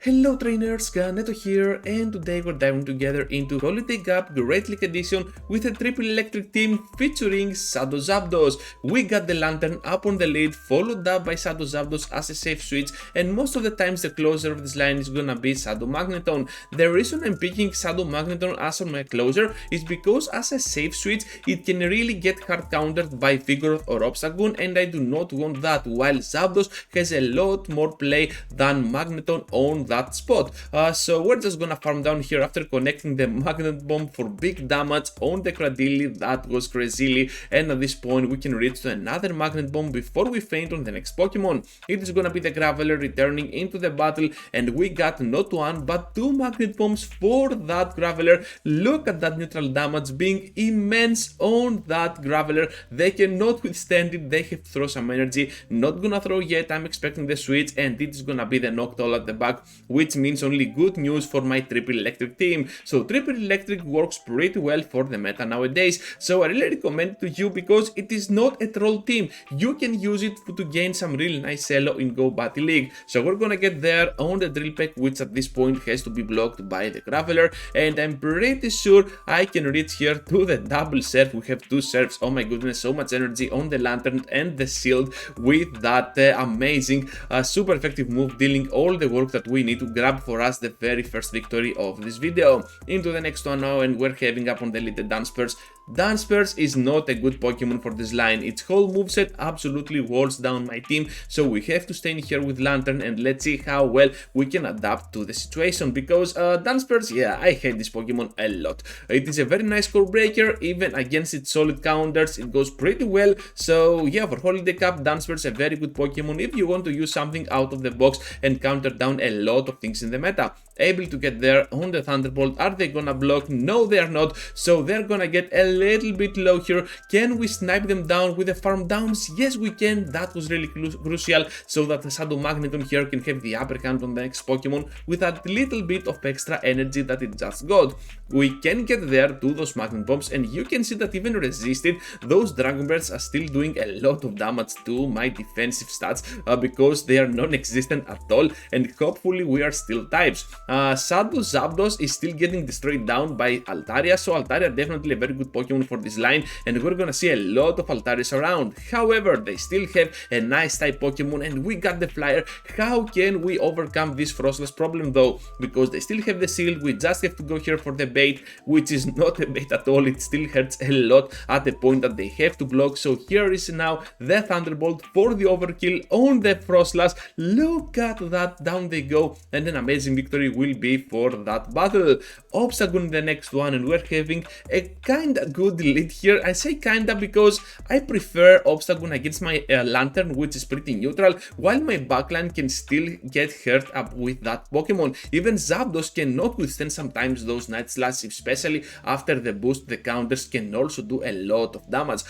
Hello trainers, Ganeto here, and today we're diving together into Holiday Gap Great League Edition with a triple electric team featuring Shadow Zapdos. We got the Lantern up on the lead, followed up by Shadow Zapdos as a safe switch, and most of the times the closer of this line is gonna be Shadow Magneton. The reason I'm picking Shadow Magneton as on my closer is because as a safe switch, it can really get hard countered by Vigoroth or Obstagoon, and I do not want that, while Zapdos has a lot more play than Magneton on that spot. So we're just gonna farm down here after connecting the Magnet Bomb for big damage on the Cradily. That was crazy, and at this point we can reach to another Magnet Bomb before we faint on the next Pokemon. It is gonna be the Graveler returning into the battle, and we got not one but two Magnet Bombs for that Graveler. Look at that neutral damage being immense on that Graveler. They cannot withstand it, they have to throw some energy. Not gonna throw yet, I'm expecting the switch, and it is gonna be the Noctowl at the back, which means only good news for my triple electric team. So triple electric works pretty well for the meta nowadays, so I really recommend it to you because it is not a troll team. You can use it to gain some really nice elo in Go Battle League. So we're gonna get there on the Drill Peck, which at this point has to be blocked by the Graveler, and I'm pretty sure I can reach here to the double surf. We have two surfs. Oh my goodness, so much energy on the Lantern and the shield with that amazing super effective move, dealing all the work that we need to grab for us the very first victory of this video. Into the next one now, and we're having up on the lead the Dunsparce. Dunsparce is not a good Pokemon for this line. Its whole moveset absolutely walls down my team, so we have to stay in here with Lantern, and let's see how well we can adapt to the situation, because Dunsparce, yeah, I hate this Pokemon a lot. It is a very nice core breaker, even against its solid counters it goes pretty well. So yeah, for Holiday Cup, Dunsparce a very good Pokemon if you want to use something out of the box and counter down a lot of things in the meta. Able to get there on the Thunderbolt. Are they gonna block? No, they are not, so they're gonna get a little bit low here. Can we snipe them down with the farm downs? Yes, we can. That was really crucial, so that the Shadow Magneton here can have the upper hand on the next Pokemon with that little bit of extra energy that it just got. We can get there to those Magnet Bombs, and you can see that even resisted, those Dragon Birds are still doing a lot of damage to my defensive stats because they are non-existent at all, and hopefully we are still types. Shadow Zapdos is still getting destroyed down by Altaria, so Altaria definitely a very good Pokemon for this line, and we're gonna see a lot of Altarias around. However, they still have a nice type Pokemon, and we got the Flyer. How can we overcome this Frostless problem though? Because they still have the shield, we just have to go here for the bait, which is not a bait at all. It still hurts a lot at the point that they have to block. So here is now the Thunderbolt for the overkill on the Frostless. Look at that, down they go, and an amazing victory will be for that battle. Obstagoon in the next one, and we're having a kinda good lead here. I say kinda because I prefer Obstagoon against my Lantern, which is pretty neutral, while my backline can still get hurt up with that Pokemon. Even Zapdos cannot withstand sometimes those Night Slash, especially after the boost. The counters can also do a lot of damage.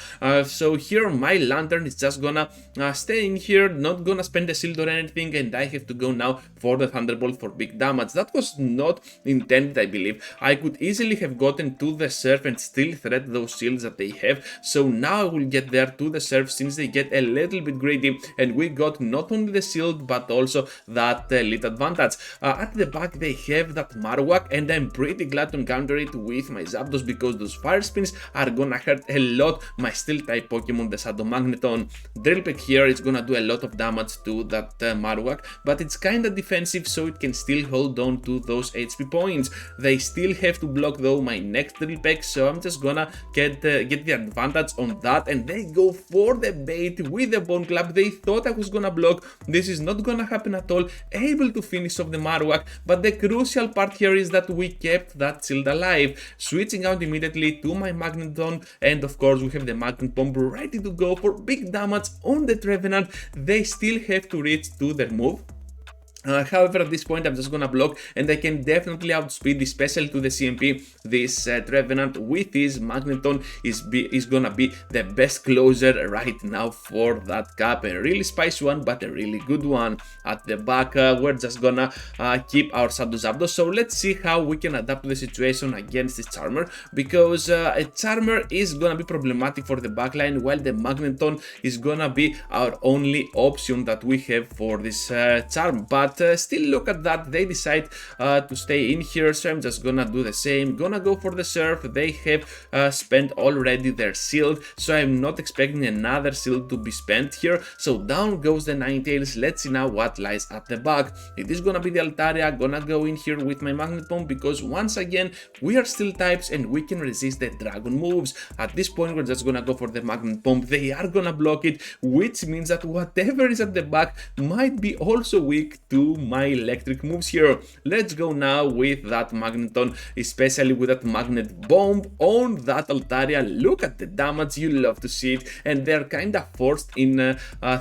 So here my Lantern is just gonna stay in here, not gonna spend a shield or anything, and I have to go now for the Thunderbolt for big damage. That was not intended, I believe. I could easily have gotten to the surf and still threat those shields that they have, so now I will get there to the surf since they get a little bit greedy, and we got not only the shield but also that lead advantage. At the back they have that Marowak, and I'm pretty glad to encounter it with my Zapdos because those fire spins are gonna hurt a lot my steel type Pokemon, the Shadow Magneton. Drill Peck here is gonna do a lot of damage to that Marowak, but it's kinda defensive, so it can still hold on to those HP points. They still have to block though my next Drill Peck, so I'm just gonna get the advantage on that, and they go for the bait with the Bone Club. They thought I was gonna block. This is not gonna happen at all. Able to finish off the Marowak, but the crucial part here is that we kept that shield alive. Switching out immediately to my Magneton, and of course we have the Magnet Bomb ready to go for big damage on the Trevenant. They still have to reach to their move. However, at this point I'm just gonna block, and I can definitely outspeed, especially to the CMP. This Trevenant with his Magneton is gonna be the best closer right now for that cup. A really spicy one, but a really good one. At the back, we're just gonna keep our Shadow Zapdos. So let's see how we can adapt to the situation against this Charmer, because a Charmer is gonna be problematic for the backline, while the Magneton is gonna be our only option that we have for this Charm. But but still look at that, they decide to stay in here, so I'm just gonna do the same, gonna go for the surf. They have spent already their shield, so I'm not expecting another shield to be spent here, so down goes the Ninetales. Let's see now what lies at the back. It is gonna be the Altaria, gonna go in here with my Magnet Bomb because once again we are steel types and we can resist the dragon moves. At this point we're just gonna go for the Magnet Bomb, they are gonna block it, which means that whatever is at the back might be also weak to my electric moves here. Let's go now with that Magneton, especially with that Magnet Bomb on that Altaria. Look at the damage, you love to see it, and they're kinda forced in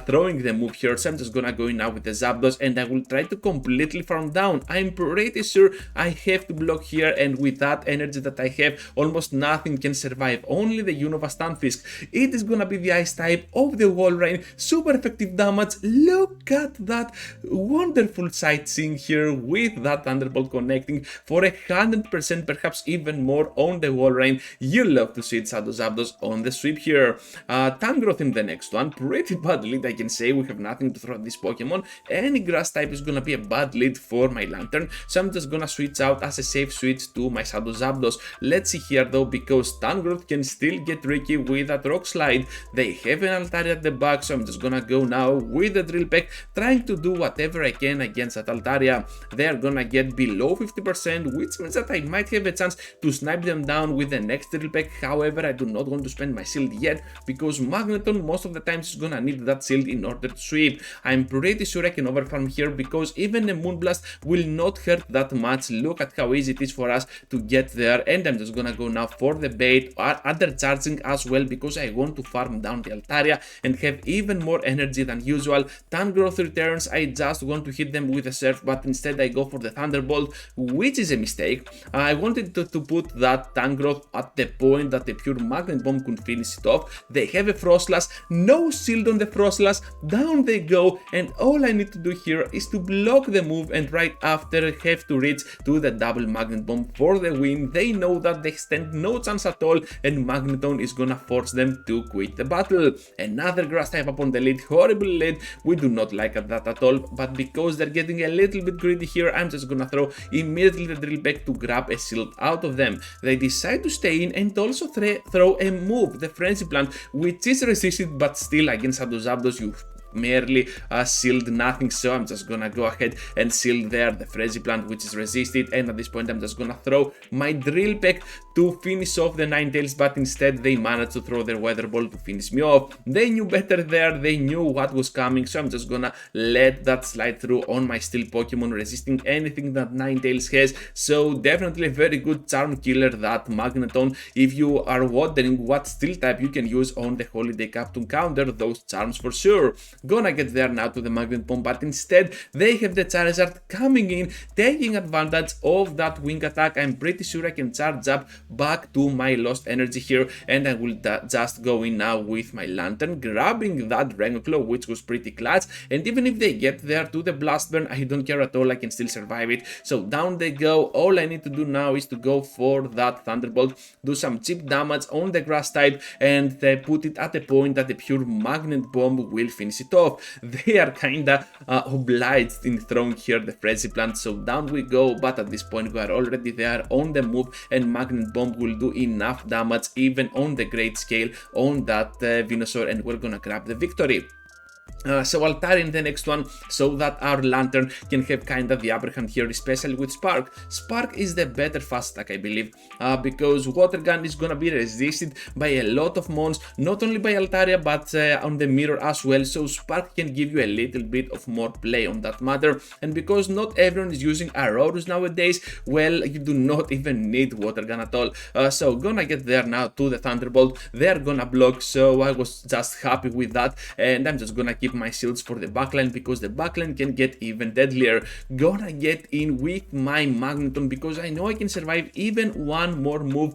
throwing the move here, so I'm just gonna go in now with the Zapdos and I will try to completely farm down. I'm pretty sure I have to block here, and with that energy that I have, almost nothing can survive, only the Unova Stunfisk. It is gonna be the Ice type of the Wall Rain, super effective damage. Look at that wonderful sightseeing here with that Thunderbolt connecting for 100%, perhaps even more on the Wall Rain. You love to see it, Shadow Zapdos on the sweep here. Tangrowth in the next one, pretty bad lead I can say, we have nothing to throw at this Pokemon. Any grass type is gonna be a bad lead for my Lantern, so I'm just gonna switch out as a safe switch to my Shadow Zapdos. Let's see here though, because Tangrowth can still get tricky with that Rock Slide. They have an Altaria at the back, so I'm just gonna go now with the Drill Peck, trying to do whatever I can against that Altaria. They are gonna get below 50%, which means that I might have a chance to snipe them down with the next Drill Peck. However, I do not want to spend my shield yet, because Magneton most of the times is gonna need that shield in order to sweep. I'm pretty sure I can overfarm here, because even a Moonblast will not hurt that much. Look at how easy it is for us to get there, and I'm just gonna go now for the bait, under charging as well, because I want to farm down the Altaria and have even more energy than usual. Tangrowth returns, I just want to hit them with a Surf, but instead I go for the Thunderbolt, which is a mistake. I wanted to put that Tangrowth at the point that the pure Magnet Bomb could finish it off. They have a Frostlass, no shield on the Frostlass, down they go, and all I need to do here is to block the move, and right after have to reach to the double Magnet Bomb for the win. They know that they stand no chance at all, and Magneton is gonna force them to quit the battle. Another grass type up on the lead, horrible lead, we do not like that at all, but because they're getting a little bit greedy here, I'm just gonna throw immediately the Drill Peck to grab a shield out of them. They decide to stay in and also throw a move, the Frenzy Plant, which is resisted, but still against Shadow Zapdos you merely shield nothing, so I'm just gonna go ahead and shield there the Frenzy Plant, which is resisted, and at this point I'm just gonna throw my Drill Peck to finish off the Ninetales, but instead they managed to throw their Weather Ball to finish me off. They knew better there, they knew what was coming, so I'm just gonna let that slide through on my Steel Pokemon, resisting anything that Ninetales has. So definitely a very good charm killer, that Magneton. If you are wondering what Steel type you can use on the Holiday Cup to counter those charms, for sure. Gonna get there now to the Magnet Bomb, but instead they have the Charizard coming in, taking advantage of that wing attack. I'm pretty sure I can charge up back to my lost energy here, and I will just go in now with my Lantern, grabbing that Dragonclaw, which was pretty clutch. And even if they get there to the Blast Burn, I don't care at all, I can still survive it. So down they go. All I need to do now is to go for that Thunderbolt, do some cheap damage on the grass type, and put it at a point that the pure Magnet Bomb will finish it off. They are kinda obliged in throwing here the Frenzy Plant, so down we go, but at this point we are already there on the move, and Magnet Bomb will do enough damage even on the great scale on that Venusaur, and we're gonna grab the victory. So Altaria in the next one, so that our Lantern can have kinda the upper hand here, especially with Spark. Spark is the better fast attack, I believe, because Water Gun is gonna be resisted by a lot of mons, not only by Altaria but on the mirror as well, so Spark can give you a little bit of more play on that matter. And because not everyone is using Aurorus nowadays, well, you do not even need Water Gun at all. So gonna get there now to the Thunderbolt, they're gonna block, so I was just happy with that, and I'm just gonna keep my shields for the backline, because the backline can get even deadlier. Gonna get in with my Magneton, because I know I can survive even one more move,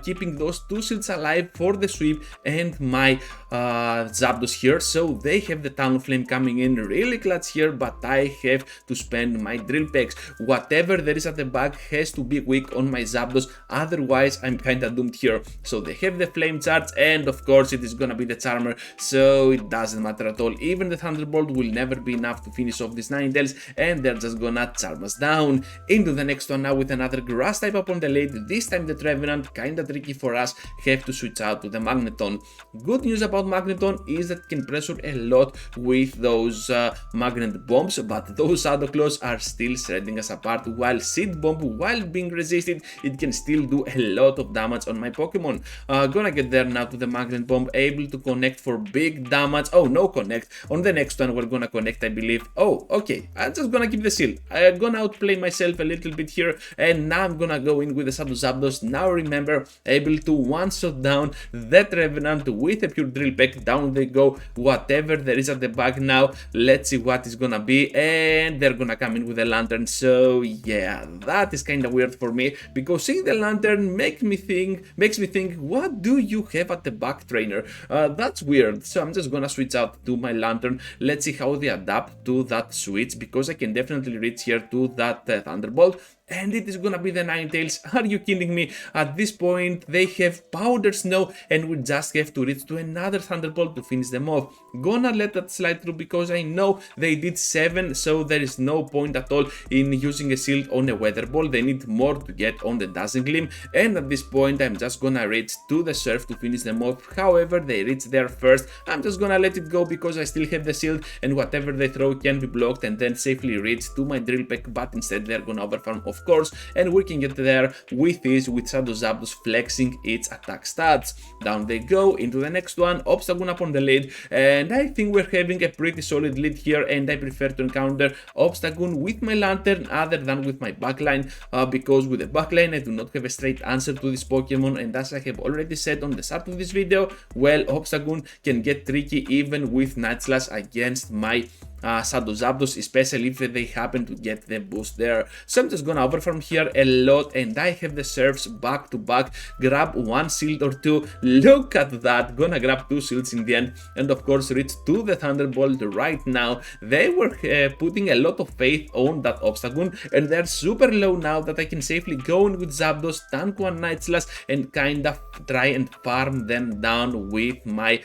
keeping those two shields alive for the sweep, and my Zapdos here. So they have the Talonflame coming in, really clutch here, but I have to spend my Drill Pecks. Whatever there is at the back has to be weak on my Zapdos, otherwise I'm kinda doomed here. So they have the Flame Charge, and of course it is gonna be the Charmer, so it doesn't matter at all. even the Thunderbolt will never be enough to finish off these Ninetales, and they're just gonna charm us down. Into the next one now with another Grass type up on the late, this time the Trevenant, kinda tricky for us, have to switch out to the Magneton. Good news about Magneton is that it can pressure a lot with those Magnet Bombs, but those Shadow Claws are still shredding us apart, while Seed Bomb, while being resisted, it can still do a lot of damage on my Pokemon. Gonna get there now to the Magnet Bomb, able to connect for big damage. Oh, no connect. On the next one we're gonna connect, I believe. Oh, okay, I'm just gonna keep the shield. I'm gonna outplay myself a little bit here, and now I'm gonna go in with the Shadow Zapdos. Now remember, able to one-shot down that Revenant with a pure Drill Peck. Down they go, whatever there is at the back now. Let's see what is gonna be, and they're gonna come in with a Lantern. So yeah, that is kinda weird for me, because seeing the Lantern makes me think, what do you have at the back, trainer? That's weird. So I'm just gonna switch out to my Lantern. Let's see how they adapt to that switch, because I can definitely reach here to that Thunderbolt. And it is gonna be the Ninetales. Are you kidding me? At this point, they have Powder Snow, and we just have to reach to another Thunderbolt to finish them off. Gonna let that slide through, because I know they did 7, so there is no point at all in using a shield on a Weather Ball. They need more to get on the Dazzling Gleam, and at this point, I'm just gonna reach to the Surf to finish them off. However, they reach there first. I'm just gonna let it go, because I still have the shield, and whatever they throw can be blocked, and then safely reach to my Drill Peck, but instead they're gonna overfarm, of course, and we can get there with this, with Shadow Zapdos flexing its attack stats. Down they go into the next one, Obstagoon up on the lead, and I think we're having a pretty solid lead here, and I prefer to encounter Obstagoon with my Lantern other than with my backline, because with the backline I do not have a straight answer to this Pokemon, and as I have already said on the start of this video, well, Obstagoon can get tricky even with Night Slash against my Shadow Zapdos, especially if they happen to get the boost there. So I'm just gonna overfarm here a lot, and I have the Surfs back to back, grab one shield or two. Look at that, gonna grab 2 shields in the end, and of course reach to the Thunderbolt right now. They were putting a lot of faith on that Obstagoon, and they're super low now that I can safely go in with Zapdos, tank one Night Slash, and kind of try and farm them down with my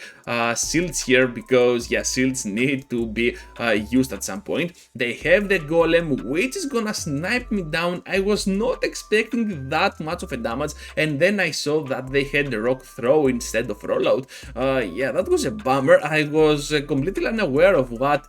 shields here, because yeah, shields need to be used at some point. They have the Golem, which is gonna snipe me down. I was not expecting that much of a damage, and then I saw that they had the Rock Throw instead of Rollout. Yeah, that was a bummer. I was completely unaware of what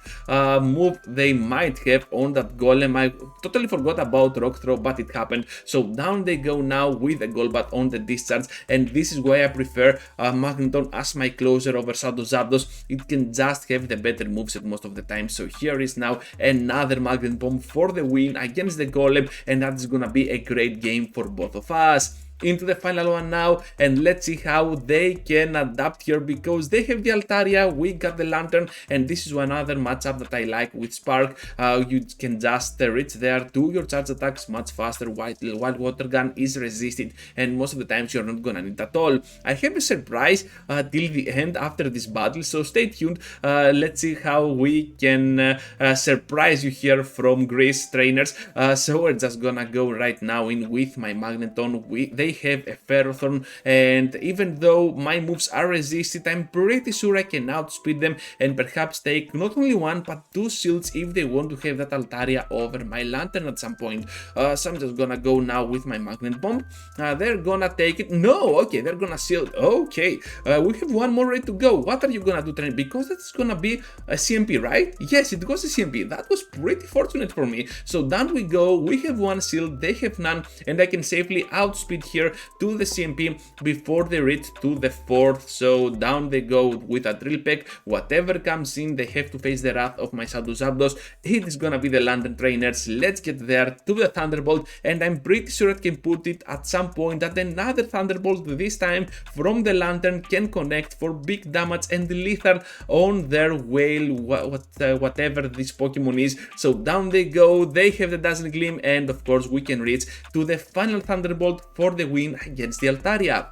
move they might have on that Golem. I totally forgot about Rock Throw, but it happened. So down they go now with the Golbat on the discharge, and this is why I prefer Magneton as my closer over Shadow Zapdos. It can just have the better moveset most of the time. So here is now another Magnet Bomb for the win against the Golem, and that is gonna be a great game for both of us. Into the final one now, and let's see how they can adapt here, because they have the Altaria, we got the Lantern, and this is another matchup that I like with Spark. You can just reach there, do your charge attacks much faster while Water Gun is resisted, and most of the times you're not gonna need at all. I have a surprise till the end after this battle, so stay tuned. Let's see how we can surprise you here from Greece, trainers. So we're just gonna go right now in with my Magneton. They have a Ferrothorn, and even though my moves are resisted, I'm pretty sure I can outspeed them and perhaps take not only 1 but 2 shields if they want to have that Altaria over my Lantern at some point. So I'm just gonna go now with my Magnet Bomb. They're gonna take it. No, okay, they're gonna shield. Okay, we have 1 more ready to go. What are you gonna do, train? Because that's gonna be a CMP, right? Yes, it was a CMP. That was pretty fortunate for me. So down we go. We have 1 shield, they have none, and I can safely outspeed here to the CMP before they reach to the 4th. So down they go with a Drill Peck. Whatever comes in, they have to face the wrath of my Shadow Zapdos. It is gonna be the Lantern, trainers. Let's get there to the Thunderbolt, and I'm pretty sure I can put it at some point that another Thunderbolt, this time from the Lantern, can connect for big damage and lethal on their whale, whatever this Pokemon is. So down they go. They have the Dazzling Gleam, and of course we can reach to the final Thunderbolt for the win against the Altaria.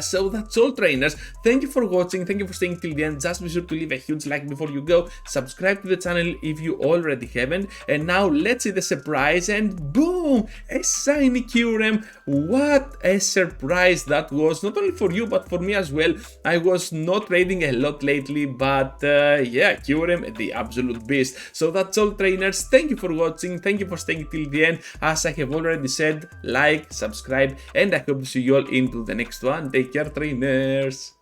So that's all, trainers. Thank you for watching, thank you for staying till the end. Just be sure to leave a huge like before you go, subscribe to the channel if you already haven't, and now let's see the surprise, and boom! boom, a shiny Kyurem. What a surprise that was, not only for you but for me as well. I was not trading a lot lately, but yeah, Kyurem, the absolute beast. So that's all, trainers. Thank you for watching, thank you for staying till the end. As I have already said, like, subscribe, and I hope to see you all into the next one. Take care, trainers.